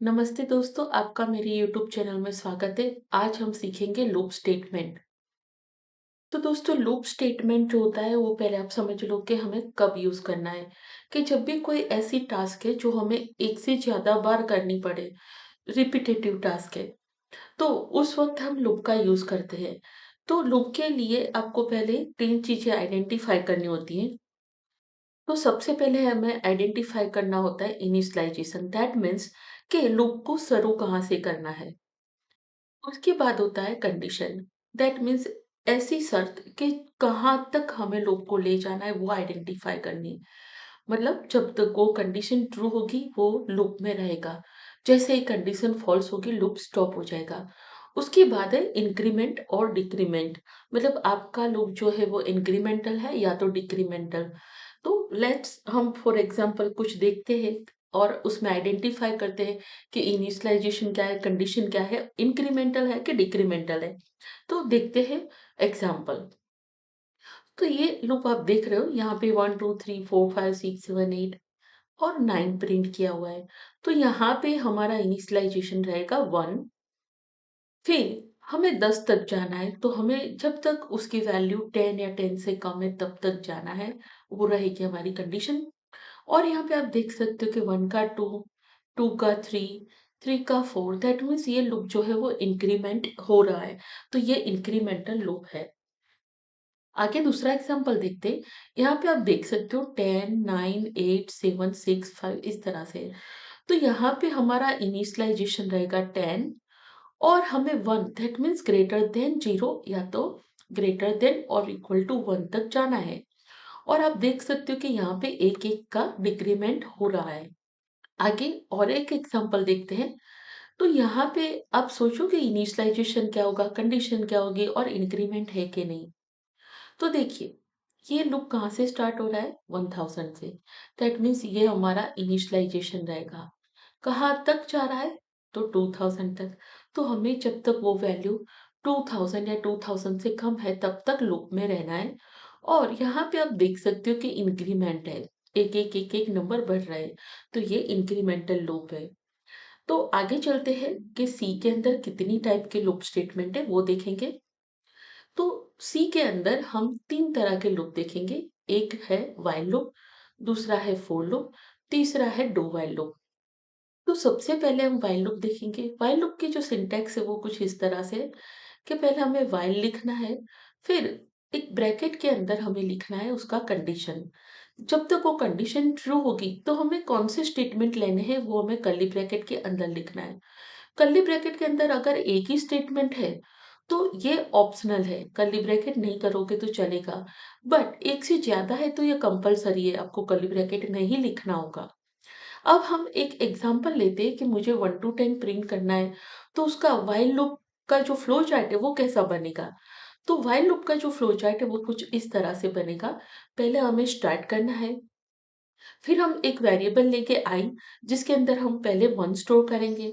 नमस्ते दोस्तों, आपका मेरे यूट्यूब चैनल में स्वागत है। आज हम सीखेंगे लूप स्टेटमेंट। तो दोस्तों लूप स्टेटमेंट जो होता है वो पहले आप समझ लो कि हमें कब यूज़ करना है। कि जब भी कोई ऐसी टास्क है जो हमें एक से ज़्यादा बार करनी पड़े, रिपिटेटिव टास्क है, तो उस वक़्त हम लूप का यूज़ करते हैं। तो लूप के लिए आपको पहले 3 चीज़ें आइडेंटिफ़ाई करनी होती हैं। तो सबसे पहले हमें आइडेंटिफ़ाई करना होता है इनिशियलाइज़ेशन, दैट मीन्स कि लूप को शुरू कहाँ से करना है। उसके बाद होता है कंडीशन, दैट मीन्स ऐसी शर्त कि कहाँ तक हमें लूप को ले जाना है वो आइडेंटिफाई करनी। मतलब जब तक वो कंडीशन ट्रू होगी वो लूप में रहेगा। जैसे ही कंडीशन फॉल्स होगी लूप स्टॉप हो जाएगा। उसके बाद है इंक्रीमेंट और डिक्रीमेंट। मतलब आपका लूप जो है वो इंक्रीमेंटल है या तो डिक्रीमेंटल। तो लेट्स हम फॉर एग्जांपल कुछ देखते हैं और उसमें आइडेंटिफाई करते हैं कि इनिशियलाइजेशन क्या है, कंडीशन क्या है, इंक्रीमेंटल है कि डिक्रीमेंटल है। तो देखते हैं एग्जांपल। तो ये लूप आप देख रहे हो यहाँ पे 1 2 3 4 5 6 7 8 और 9 प्रिंट किया हुआ है। तो यहाँ पे हमारा इनिशियलाइजेशन रहेगा 1। फिर हमें 10 तक जाना है, तो हमें जब तक उसकी वैल्यू 10 या 10 से कम है तब तक जाना है। वो रहेगी हमारी कंडीशन। और यहाँ पे आप देख सकते हो कि 1 का 2, 2 का 3, 3 का 4, दैट मीन्स ये लूप जो है वो इंक्रीमेंट हो रहा है। तो ये इंक्रीमेंटल लूप है। आगे दूसरा एग्जांपल देखते हैं। यहाँ पे आप देख सकते हो 10, 9, 8, 7, 6, 5 इस तरह से। तो यहाँ पे हमारा इनिशियलाइजेशन रहेगा 10 और हमें 1 दैट मीन्स ग्रेटर देन 0 या तो ग्रेटर देन और इक्वल टू 1 तक जाना है। और आप देख सकते हो कि यहाँ पे एक-एक का डिक्रीमेंट हो रहा है। आगे और एक एग्जांपल देखते हैं। तो यहाँ पे आप सोचो कि इनिशियलाइजेशन क्या होगा, कंडीशन क्या होगी और इंक्रीमेंट है कि नहीं। तो देखिए, ये लूप कहाँ से स्टार्ट हो रहा है? 1000 से। दैट मीन्स ये हमारा इनिशियलाइजेशन रहेगा। कहाँ तक जा रहा है? तो 2000 तक। तो हमें जब तक वो वैल्यू 2000 या 2000 से कम है तब तक लूप में रहना है। और यहाँ पे आप देख सकते हो कि इंक्रीमेंट है। एक-एक नंबर बढ़ रहा है। तो ये इंक्रीमेंटल लूप है। तो आगे चलते हैं कि सी के अंदर कितनी टाइप के लूप स्टेटमेंट है वो देखेंगे। तो सी के अंदर हम 3 तरह के लूप देखेंगे। एक है व्हाइल लूप, दूसरा है फोर लूप, तीसरा है डू व्हाइल लूप। तो सबसे पहले हम व्हाइल लूप देखेंगे। व्हाइल लूप की जो सिंटैक्स है वो कुछ इस तरह से है कि पहले हमें व्हाइल लिखना है, फिर एक ब्रैकेट के अंदर हमें लिखना है उसका कंडीशन। जब तक वो कंडीशन ट्रू होगी तो हमें कौन से स्टेटमेंट लेने हैं वो हमें कर्ली ब्रैकेट के अंदर लिखना है। कर्ली ब्रैकेट के अंदर अगर एक ही स्टेटमेंट है तो ये ऑप्शनल है, कर्ली ब्रैकेट नहीं करोगे तो चलेगा। बट एक से ज्यादा है तो ये कंपलसरी है, आपको कर्ली ब्रैकेट में ही लिखना होगा। अब हम एक एग्जांपल लेते हैं कि मुझे 1 टू 10 प्रिंट करना है, तो उसका व्हाइल लूप का जो फ्लो चार्ट है वो कैसा बनेगा? तो व्हाइल लूप का जो फ्लो चार्ट है वो कुछ इस तरह से बनेगा। पहले हमें स्टार्ट करना है, फिर हम एक वेरिएबल लेंगे आई, जिसके अंदर हम पहले 1 स्टोर करेंगे।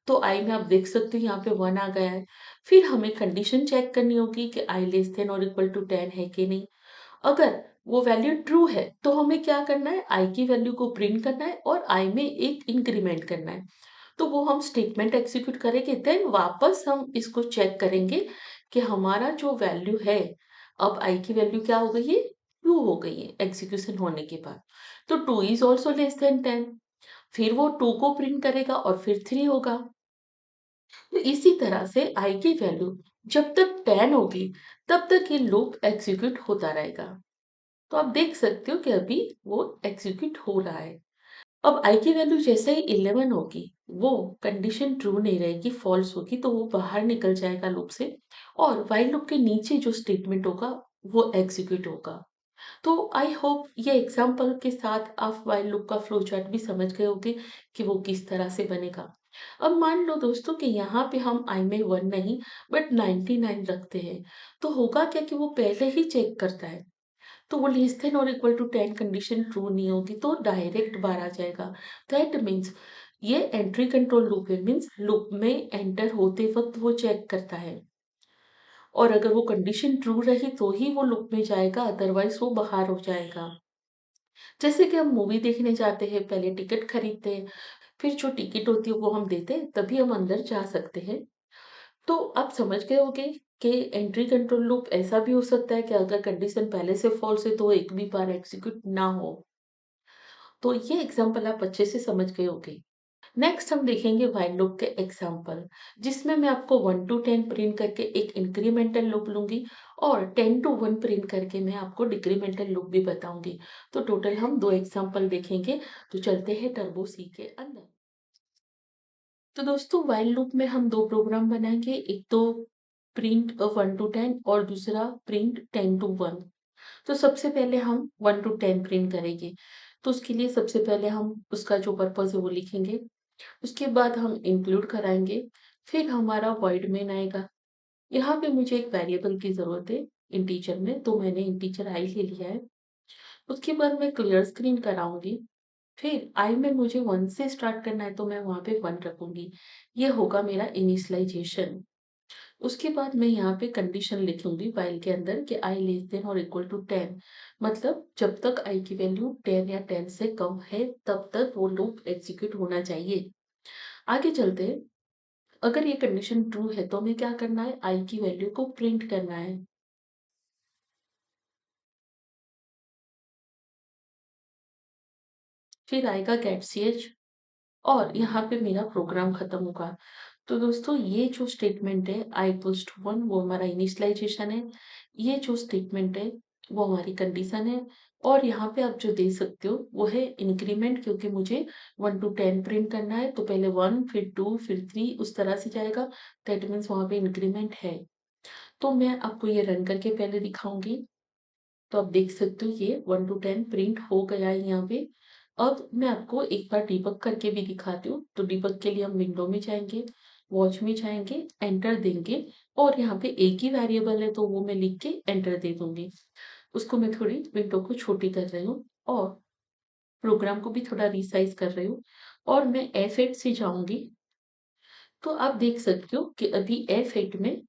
तो आई में आप देख सकते हो यहाँ पे 1 आ गया है। फिर हमें कंडीशन चेक करनी होगी कि आई लेस देन और इक्वल टू 10 है कि नहीं। अगर वो वैल्यू ट्रू है तो हमें क्या करना है, आई की वैल्यू को प्रिंट करना है और आई में एक इंक्रीमेंट करना है। तो वो हम स्टेटमेंट एग्जीक्यूट करेंगे, देन वापस हम इसको चेक करेंगे कि हमारा जो वैल्यू है, अब आई की वैल्यू क्या हो गई है, ट्रू हो गई है एग्जीक्यूशन होने के बाद। तो 2 इज ऑल्सो लेस देन 10। फिर वो 2 को प्रिंट करेगा और फिर 3 होगा। तो इसी तरह से आई की वैल्यू जब तक 10 होगी तब तक ये लूप एग्जीक्यूट होता रहेगा। तो आप देख सकते हो कि अभी वो एग्जीक्यूट हो रहा है। अब आई की वैल्यू जैसे ही 11 होगी, वो कंडीशन ट्रू नहीं रहेगी, फॉल्स होगी, तो वो बाहर निकल जाएगा लूप से और व्हाइल लूप के नीचे जो स्टेटमेंट होगा वो एग्जीक्यूट होगा। तो आई होप ये एग्जाम्पल के साथ आप व्हाइल लूप का फ्लो चार्ट भी समझ गए होंगे कि वो किस तरह से बनेगा। अब मान लो दोस्तों कि यहाँ पे हम आई में 1 नहीं बट 99 रखते हैं, तो होगा क्या कि वो पहले ही चेक करता है। तो वो लेस देन और इक्वल टू 10 कंडीशन ट्रू नहीं होगी तो डायरेक्ट बाहर आ जाएगा। दैट मीन्स ये एंट्री कंट्रोल लूप है, मीन्स लूप में एंटर होते वक्त वो चेक करता है और अगर वो कंडीशन ट्रू रही तो ही वो लूप में जाएगा, अदरवाइज वो बाहर हो जाएगा। जैसे कि हम मूवी देखने जाते हैं, पहले टिकट खरीदते हैं, फिर जो टिकट होती है वो हम देते हैं, तभी हम अंदर जा सकते हैं। तो आप समझ गए होंगे कि एंट्री कंट्रोल लूप ऐसा भी हो सकता है कि अगर कंडीशन पहले से फ़ॉल्स है तो एक भी बार एग्ज़ीक्यूट ना हो। तो ये एग्ज़ाम्पल आप अच्छे से समझ गए होंगे। नेक्स्ट हम देखेंगे व्हाइल लूप के एग्ज़ाम्पल, जिसमें मैं आपको 1 टू 10 प्रिंट करके एक इंक्रीमेंटल लूप लूँगी और 10 टू 1 प्रिंट करके मैं आपको डिक्रीमेंटल लूप भी बताऊँगी। तो टोटल हम 2 एग्ज़ाम्पल देखेंगे। तो चलते हैं टर्बो सी के अंदर। तो दोस्तों व्हाइल लूप में हम 2 प्रोग्राम बनाएँगे, एक तो प्रिंट 1 टू 10 और दूसरा प्रिंट 10 टू 1। तो सबसे पहले हम 1 टू 10 प्रिंट करेंगे। तो उसके लिए सबसे पहले हम उसका जो पर्पज़ है वो लिखेंगे। उसके बाद हम इंक्लूड कराएँगे, फिर हमारा वॉइड मेन आएगा। यहाँ पे मुझे एक वेरिएबल की ज़रूरत है इंटीजर में, तो मैंने इंटीजर i ले लिया है। उसके बाद मैं क्लियर स्क्रीन कराऊँगी, फिर i में मुझे 1 से स्टार्ट करना है तो मैं वहाँ पे 1 रखूँगी। ये होगा मेरा इनिशियलाइज़ेशन। उसके बाद मैं यहाँ पे कंडीशन लिखूँगी व्हाइल के अंदर कि i लेस देन और इक्वल टू 10, मतलब जब तक i की वैल्यू 10 या 10 से कम है तब तक वो लूप एग्ज़ीक्यूट होना चाहिए। आगे चलते हैं। अगर ये कंडीशन ट्रू है तो हमें क्या करना है, i की वैल्यू को प्रिंट करना है। फिर आएगा गेट ch और यहाँ पे मेरा प्रोग्राम खत्म होगा। तो दोस्तों ये जो स्टेटमेंट है i इक्वल्स टू 1 वो हमारा इनिशियलाइजेशन है। ये जो स्टेटमेंट है वो हमारी कंडीशन है और यहाँ पे आप जो दे सकते हो वो है इंक्रीमेंट, क्योंकि मुझे 1 टू 10 प्रिंट करना है तो पहले 1 फिर 2 फिर 3 उस तरह से जाएगा। दैट मीन्स वहाँ पे इंक्रीमेंट है। तो मैं आपको ये रन करके पहले दिखाऊँगी। तो आप देख सकते हो ये 1 टू 10 प्रिंट हो गया है यहाँ पे। अब मैं आपको एक बार डिबग करके भी दिखाती हूँ। तो डिबग के लिए हम विंडो में जाएँगे, वॉच में जाएँगे, एंटर देंगे और यहाँ पे एक ही वेरिएबल है तो वो मैं लिख के एंटर दे दूँगी। उसको मैं थोड़ी विंडो को छोटी कर रही हूँ और प्रोग्राम को भी थोड़ा रिसाइज़ कर रही हूँ और मैं F8 से जाऊँगी। तो आप देख सकते हो कि अभी F8 में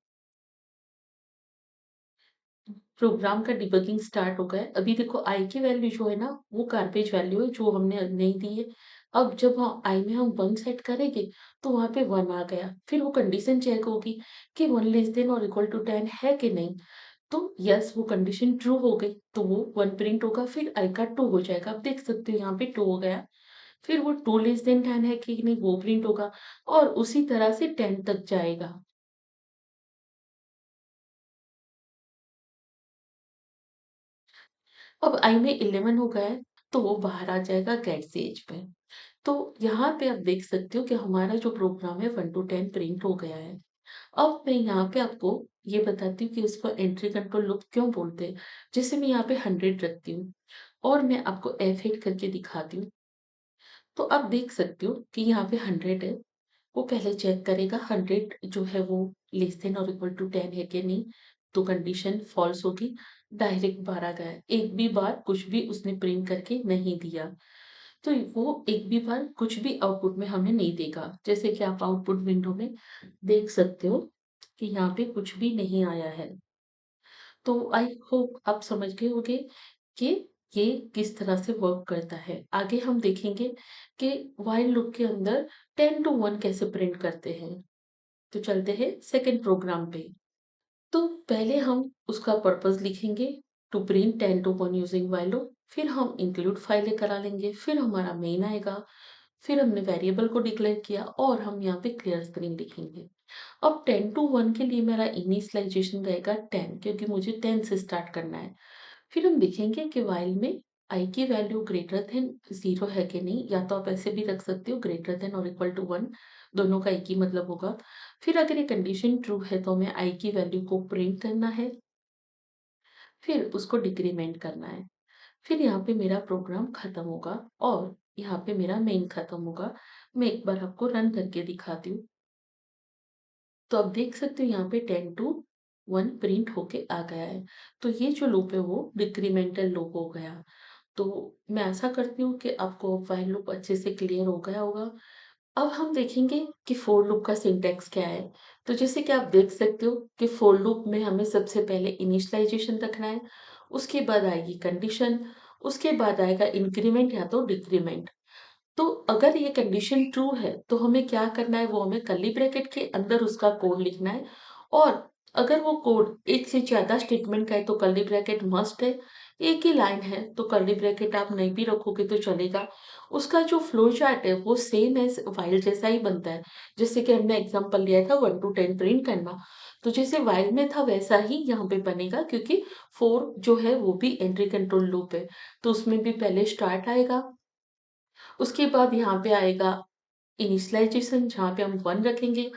प्रोग्राम का डिबगिंग स्टार्ट हो गया है। अभी देखो i की वैल्यू जो है ना, वो गार्बेज वैल्यू है जो हमने नहीं दी है। अब जब i में हम 1 सेट करेंगे तो वहाँ पे 1 आ गया। फिर वो कंडीशन चेक होगी कि 1 लेस देन और इक्वल टू 10 है कि नहीं। तो यस वो कंडीशन ट्रू हो गई तो वो 1 प्रिंट होगा, फिर i का 2 हो जाएगा। आप देख सकते हो यहाँ पे 2 हो गया। फिर वो 2 लेस देन 10 है कि नहीं वो प्रिंट होगा और उसी तरह से 10 तक जाएगा। अब i में 11 हो गया है तो वो बाहर आ जाएगा गेट स्टेज पे। तो यहाँ पे आप देख सकते हो कि हमारा जो प्रोग्राम है 1 टू 10 प्रिंट हो गया है। अब मैं यहाँ पे आपको ये बताती हूँ कि इसको एंट्री कंट्रोल लूप क्यों बोलते हैं। जैसे मैं यहाँ पे 100 रखती हूँ और मैं आपको F8 करके दिखाती हूँ। तो आप देख सकते हो कि यहाँ पे 100 है। वो पहले चेक करेगा 100 जो है वो लेस देन और इक्वल टू 10 है कि नहीं। तो कंडीशन फॉल्स होगी, डायरेक्ट बाहर आ गया। एक भी बार कुछ भी उसने प्रिंट करके नहीं दिया। तो वो एक भी बार कुछ भी आउटपुट में हमें नहीं देगा। जैसे कि आप आउटपुट विंडो में देख सकते हो कि यहाँ पे कुछ भी नहीं आया है। तो आई होप आप समझ गए होंगे कि ये किस तरह से वर्क करता है। आगे हम देखेंगे कि व्हाइल लूप के अंदर 10 टू 1 कैसे प्रिंट करते हैं। तो चलते हैं सेकंड प्रोग्राम पे। तो पहले हम उसका पर्पस लिखेंगे, to print 10 to 1 using while loop. फिर हम इंक्लूड फाइलें करा लेंगे, फिर हमारा मेन आएगा, फिर हमने वेरिएबल को डिक्लेयर किया और हम यहाँ पे क्लियर स्क्रीन लिखेंगे। अब 10 टू 1 के लिए मेरा इनिशियलाइजेशन रहेगा 10, क्योंकि मुझे 10 से स्टार्ट करना है। फिर हम देखेंगे कि व्हाइल में i की वैल्यू ग्रेटर देन 0 है कि नहीं, या तो आप ऐसे भी रख सकते हो ग्रेटर देन और इक्वल टू 1, दोनों का एक ही मतलब होगा। फिर अगर ये कंडीशन ट्रू है तो हमें i की वैल्यू को प्रिंट करना है, फिर उसको डिक्रीमेंट करना है। फिर यहाँ पे मेरा प्रोग्राम खत्म होगा और यहाँ पे मेरा मेन खत्म होगा। मैं एक बार आपको रन करके दिखाती हूँ। तो आप देख सकते हो यहाँ पे 10 टू 1 प्रिंट होके आ गया है। तो ये जो लूप है वो डिक्रीमेंटल लूप हो गया। तो मैं आशा करती हूँ कि आपको व्हाइल लूप अच्छे से क्लियर हो गया होगा। अब हम देखेंगे कि फोर लूप का सिंटैक्स क्या है। तो जैसे कि आप देख सकते हो कि फोर लूप में हमें सबसे पहले इनिशियलाइजेशन रखना है, उसके बाद आएगी कंडीशन, उसके बाद आएगा इंक्रीमेंट या तो डिक्रीमेंट। तो अगर ये कंडीशन ट्रू है, तो हमें क्या करना है, वो हमें कर्ली ब्रैकेट के अंदर उसका कोड लिखना है। और अगर वो कोड एक से ज़्यादा स्टेटमेंट का है, तो कर्ली ब्रैकेट मस्ट है। एक ही लाइन है, तो कर्ली ब्रैकेट आप नहीं भी रखोगे तो चलेगा। उसका जो फ्लो चार्ट है, वो सेम एज़ व्हाइल जैसा ही बनता है। जैसे कि हमने एग्ज़ाम्पल लिया था 1 टू 10 प्रिंट करना, तो जैसे व्हाइल में था वैसा ही यहाँ पे बनेगा, क्योंकि 4 जो है वो भी एंट्री कंट्रोल लूप है। तो उसमें भी पहले स्टार्ट आएगा, उसके बाद यहाँ पे आएगा इनिशियलाइज़ेशन, जहाँ पे हम 1 रखेंगे,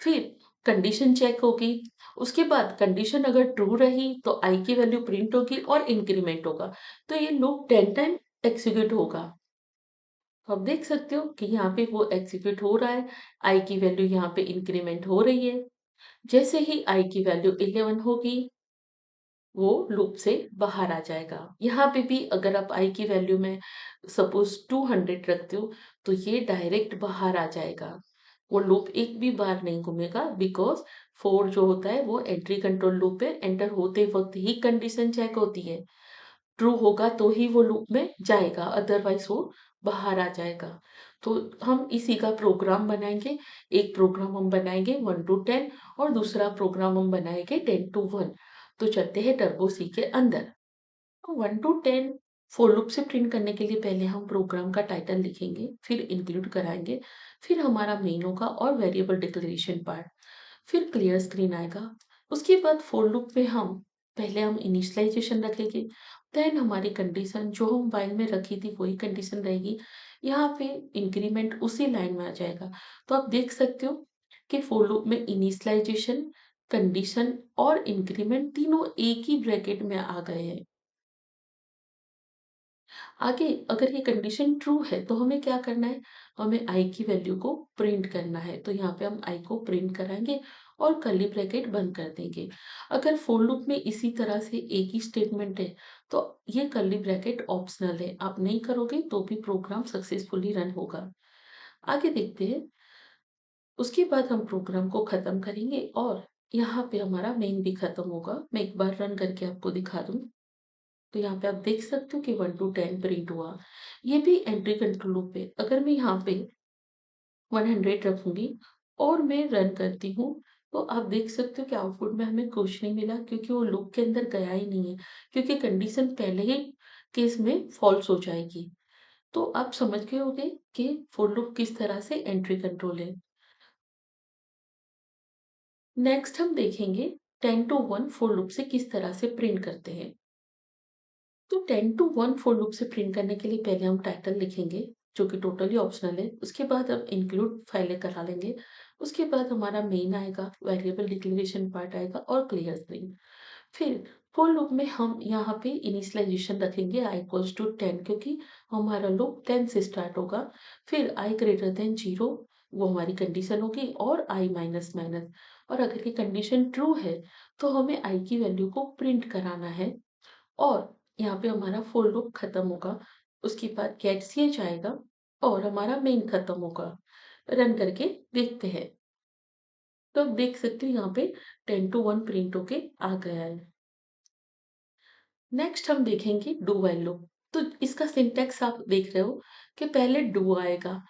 फिर कंडीशन चेक होगी, उसके बाद कंडीशन अगर ट्रू रही तो आई की वैल्यू प्रिंट होगी और इंक्रीमेंट होगा। तो ये लूप 10 टाइम एग्ज़ीक्यूट होगा। तो आप देख सकते हो कि यहाँ पे वो एग्ज़ीक्यूट हो रहा है, आई की वैल्यू यहाँ पे इंक्रीमेंट हो रही है। जैसे ही आई की वैल्यू 11 होगी, वो लूप से बाहर आ जाएगा। यहाँ पे भी अगर आप i की वैल्यू में सपोज़ 200 रखते हो, तो ये डायरेक्ट बाहर आ जाएगा। वो लूप एक भी बार नहीं घूमेगा, बिकॉज़ 4 जो होता है वो एंट्री कंट्रोल लूप है, एंटर होते वक़्त ही कंडीशन चेक होती है। ट्रू होगा तो ही वो लूप में जाएगा, अदरवाइज़ वो बाहर आ जाएगा। तो हम इसी का प्रोग्राम बनाएँगे। एक प्रोग्राम हम बनाएँगे 1 टू 10 और दूसरा प्रोग्राम हम बनाएँगे 10 टू 1। तो चलते हैं टर्बो सी के अंदर। तो 1 टू 10 फॉर लूप से प्रिंट करने के लिए पहले हम प्रोग्राम का टाइटल लिखेंगे, फिर इंक्लूड कराएँगे, फिर हमारा मेन होगा और वेरिएबल डिक्लेरेशन पार्ट, फिर क्लियर स्क्रीन आएगा। उसके बाद फॉर लूप में हम पहले हम इनिशियलाइज़ेशन रखेंगे, देन हमारी कंडीशन जो हम व्हाइल में रखी थी वही कंडीशन रहेगी। यहाँ पे इंक्रीमेंट उसी लाइन में आ जाएगा। तो आप देख सकते हो कि फॉर लूप में इनिशियलाइज़ेशन, कंडीशन और इंक्रीमेंट तीनों एक ही ब्रैकेट में आ गए हैं। आगे अगर ये कंडीशन ट्रू है तो हमें क्या करना है? हमें i की वैल्यू को प्रिंट करना है। तो यहाँ पे हम i को प्रिंट कराएँगे और कर्ली ब्रैकेट बंद कर देंगे। अगर फोर लूप में इसी तरह से एक ही स्टेटमेंट है, तो ये कर्ली ब्रैकेट ऑप्शनल है। आप नहीं करोगे तो भी प्रोग्राम सक्सेसफुली रन होगा। आगे देखते हैं। उसके बाद हम प्रोग्राम को खत्म करेंगे और यहाँ पे हमारा मेन भी खत्म होगा। मैं एक बार रन करके आपको दिखा दूँ। तो यहाँ पे आप देख सकते हो कि 1 टू 10 प्रिंट हुआ। ये भी एंट्री कंट्रोल लूप है। अगर मैं यहाँ पे 100 रखूँगी और मैं रन करती हूँ, तो आप देख सकते हो कि आउटपुट में हमें कुछ नहीं मिला, क्योंकि वो लूप के अंदर गया ही नहीं है, क्योंकि कंडीशन पहले ही केस में फॉल्स हो जाएगी। तो आप समझ गए होंगे कि फॉर लूप किस तरह से एंट्री कंट्रोल है। नेक्स्ट हम देखेंगे 10 टू 1 फॉर लूप से किस तरह से प्रिंट करते हैं। तो 10 टू 1 फॉर लूप से प्रिंट करने के लिए पहले हम टाइटल लिखेंगे, जो कि टोटली ऑप्शनल है। उसके बाद हम इंक्लूड फाइलें करा लेंगे। उसके बाद हमारा मेन आएगा, वेरिएबल डिक्लेरेशन पार्ट आएगा और क्लियर स्क्रीन। फिर फॉर लूप में हम यहाँ पे इनिशियलाइजेशन रखेंगे i इक्वल्स टू 10, क्योंकि हमारा लूप 10 से स्टार्ट होगा। फिर i ग्रेटर देन 0, वो हमारी कंडीशन होगी, और i माइनस माइनस। और अगर ये कंडीशन ट्रू है, तो हमें i की वैल्यू को प्रिंट कराना है और यहाँ पे हमारा फॉर लूप खत्म होगा। उसके बाद गेट ch आएगा और हमारा मेन खत्म होगा। रन करके देखते हैं। तो आप देख सकते हो यहाँ पे 10 टू 1 प्रिंट होके आ गया है। नेक्स्ट हम देखेंगे डू व्हाइल लूप। तो इसका सिंटैक्स आप देख रहे हो कि पहले डू आएगा,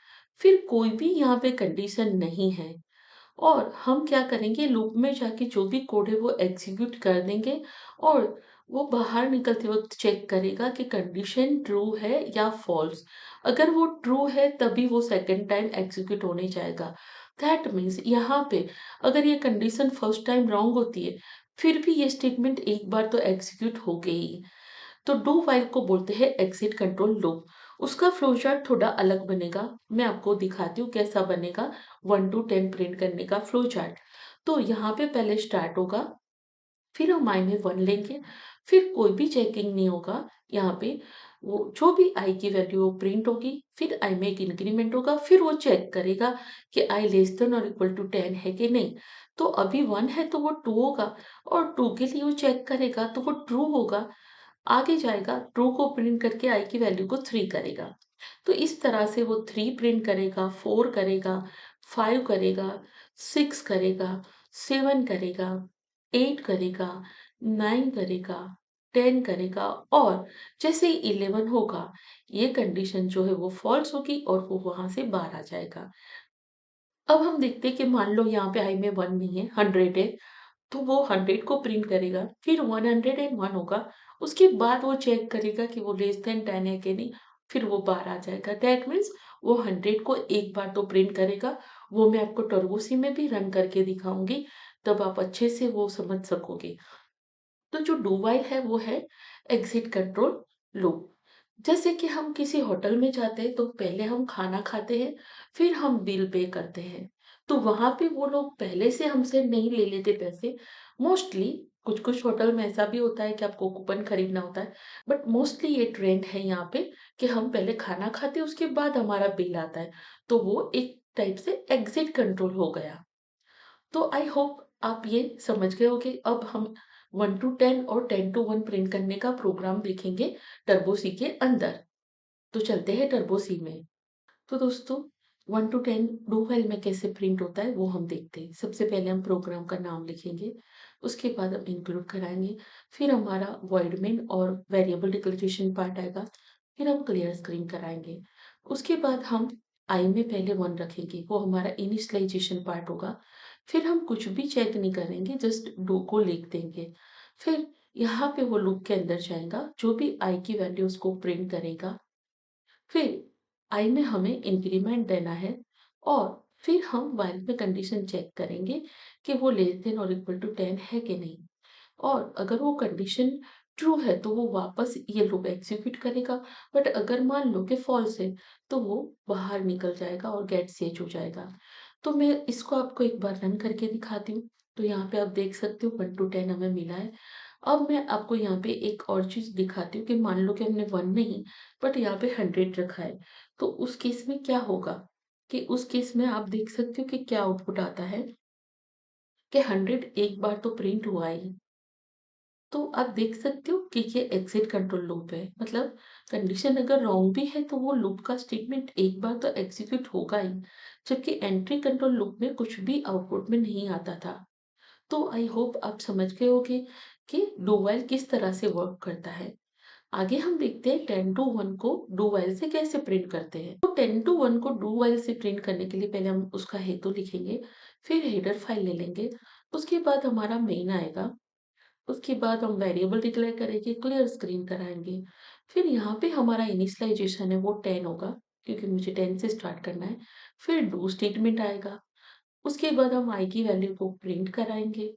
फिर कोई भी यहाँ पे कंडीशन नहीं है, और हम क्या करेंगे, लूप में जाके जो भी कोड है वो एग्जीक्यूट कर देंगे, और वो बाहर निकलते वक्त चेक करेगा कि कंडीशन ट्रू है या फॉल्स। अगर वो ट्रू है तभी वो सेकंड टाइम एग्जीक्यूट होने जाएगा। दैट मीन्स यहाँ पे अगर ये कंडीशन फर्स्ट टाइम रॉन्ग होती है, फिर भी ये स्टेटमेंट एक बार तो एग्जीक्यूट हो गई। तो डू व्हाइल को बोलते हैं एग्जिट कंट्रोल लूप। उसका फ्लो चार्ट थोड़ा अलग बनेगा। मैं आपको दिखाती हूँ कैसा बनेगा 1 टू 10 प्रिंट करने का फ्लो चार्ट। तो यहाँ पे पहले स्टार्ट होगा, फिर हम i में 1 लेंगे, फिर कोई भी चेकिंग नहीं होगा। यहाँ पे वो जो भी i की वैल्यू वो प्रिंट होगी, फिर i में एक इंक्रीमेंट होगा, फिर वो चेक करेगा कि i लेस देन और इक्वल टू 10 है कि नहीं। तो अभी 1 है तो वो 2 होगा, और 2 के लिए वो चेक करेगा तो वो ट्रू होगा। आगे जाएगा, ट्रू को प्रिंट करके i की वैल्यू को 3 करेगा। तो इस तरह से वो 3 प्रिंट करेगा, 4 करेगा, 5 करेगा, 6 करेगा, 7 करेगा, 8 करेगा, 9 करेगा, 10 करेगा और जैसे ही 11 होगा, ये कंडीशन जो है वो फ़ॉल्स होगी और वो वहाँ से बाहर आ जाएगा। अब हम देखते हैं कि मान लो यहाँ पे आई में 1 नहीं है, 100 है, तो वो 100 को प्रिंट करेगा, फिर 101 होगा, उसके बाद वो चेक करेगा कि वो लेस देन 10 है कि नहीं, फिर वो बाहर आ जाएगा। दैट मीन्स वो 100 को एक बार तो प्रिंट करेगा, वो मैं आपको टर्बो सी में भी रन करके दिखाऊँगी, तब आप अच्छे से वो समझ सकोगे। तो जो डू व्हाइल है वो है एग्ज़िट कंट्रोल लूप। जैसे कि हम किसी होटल में जाते हैं तो पहले हम खाना खाते हैं, फिर हम बिल पे करते हैं। तो वहाँ पे वो लोग पहले से हमसे नहीं ले लेते पैसे। मोस्टली कुछ-कुछ होटल में ऐसा भी होता है कि आपको कूपन खरीदना होता है, बट मोस्टली ये ट्रेंड है यहाँ पे कि हम पहले खाना खाते हैं उसके बाद हमारा बिल आता है। तो वो एक टाइप से एग्ज़िट कंट्रोल हो गया। तो आई होप आप ये समझ गए होंगे। अब हम 1 टू 10 और 10 टू 1 प्रिंट करने का प्रोग्राम देखेंगे टर्बो सी के अंदर। तो चलते हैं टर्बो सी में। तो दोस्तों 1 टू 10 डू व्हाइल में कैसे प्रिंट होता है वो हम देखते हैं। सबसे पहले हम प्रोग्राम का नाम लिखेंगे, उसके बाद हम इंक्लूड कराएँगे, फिर हमारा वॉइड मेन और वेरिएबल डिक्लेरेशन पार्ट आएगा, फिर हम क्लियर स्क्रीन कराएँगे। उसके बाद हम आई में पहले 1 रखेंगे, वो हमारा इनिशियलाइज़ेशन पार्ट होगा। फिर हम कुछ भी चेक नहीं करेंगे, जस्ट डू को लिख देंगे। फिर यहाँ पे वो लूप के अंदर जाएगा, जो भी आई की वैल्यू उसको प्रिंट करेगा। फिर आई में हमें इंक्रीमेंट देना है और फिर हम व्हाइल में कंडीशन चेक करेंगे कि वो लेस देन और इक्वल टू 10 है कि नहीं। और अगर वो कंडीशन ट्रू है तो वो वापस ये लूप एग्जीक्यूट करेगा, बट अगर मान लो कि फॉल्स है तो वो बाहर निकल जाएगा और गेट सेज हो जाएगा। तो मैं इसको आपको एक बार रन करके दिखाती हूँ। तो यहाँ पे आप देख सकते हो 1 टू 10 हमें मिला है। अब मैं आपको यहाँ पे एक और चीज़ दिखाती हूँ कि मान लो कि हमने 1 नहीं बट यहाँ पे 100 रखा है। तो उस केस में क्या होगा कि उस केस में आप देख सकते हो कि क्या आउटपुट आता है कि 100 एक बार तो प्रिंट हुआ ही। तो आप देख सकते हो कि ये एग्जिट कंट्रोल लूप है। मतलब कंडीशन अगर रॉन्ग भी है तो वो लूप का स्टेटमेंट एक बार तो एग्जीक्यूट होगा ही। जबकि एंट्री कंट्रोल लूप में कुछ भी आउटपुट में नहीं आता था। तो आई होप आप समझ गए होंगे कि डू व्हाइल किस तरह से वर्क करता है। आगे हम देखते हैं 10 टू 1 को डू व्हाइल से कैसे प्रिंट करते हैं। तो 10 टू 1 को डू व्हाइल से प्रिंट करने के लिए पहले हम उसका हेतु लिखेंगे, फिर हेडर फाइल ले लेंगे, उसके बाद हमारा मेन आएगा, उसके बाद हम वेरिएबल डिक्लेयर करेंगे, क्लियर स्क्रीन कराएँगे। फिर यहाँ पे हमारा इनिशियलाइज़ेशन है वो 10 होगा, क्योंकि मुझे 10 से स्टार्ट करना है। फिर डू स्टेटमेंट आएगा, उसके बाद हम आई की वैल्यू को प्रिंट कराएँगे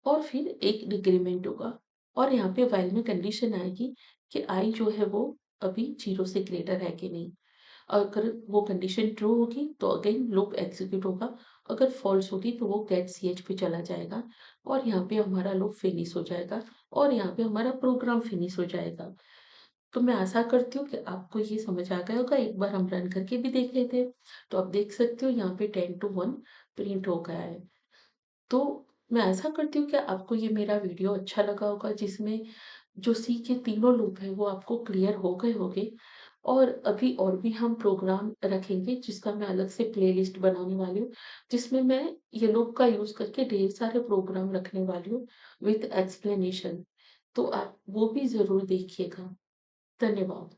और फिर एक डिक्रीमेंट होगा और यहाँ पे व्हाइल में कंडीशन आएगी कि आई जो है वो अभी 0 से ग्रेटर है कि नहीं। अगर वो कंडीशन ट्रू होगी तो अगेन लूप एग्जीक्यूट होगा, अगर फॉल्स होगी तो वो गेट सीएच पे चला जाएगा और यहाँ पे हमारा लूप फिनिश हो जाएगा और यहाँ पे हमारा प्रोग्राम फिनिश हो जाएगा। तो मैं आशा करती हूँ कि आपको ये समझ आ गया होगा। एक बार हम रन करके भी देख लेते हैं। तो आप देख सकते हो यहाँ पे 10 टू 1 प्रिंट हो गया है। तो मैं आशा करती हूँ कि आपको ये मेरा वीडियो अच्छा लगा होगा, जिसमें जो सी के तीनों लूप हैं वो आपको क्लियर हो गए होंगे। और अभी और भी हम प्रोग्राम रखेंगे जिसका मैं अलग से प्लेलिस्ट बनाने वाली हूँ, जिसमें मैं ये लूप का यूज़ करके ढेर सारे प्रोग्राम रखने वाली हूँ विथ एक्सप्लेनेशन। तो आप वो भी ज़रूर देखिएगा। धन्यवाद।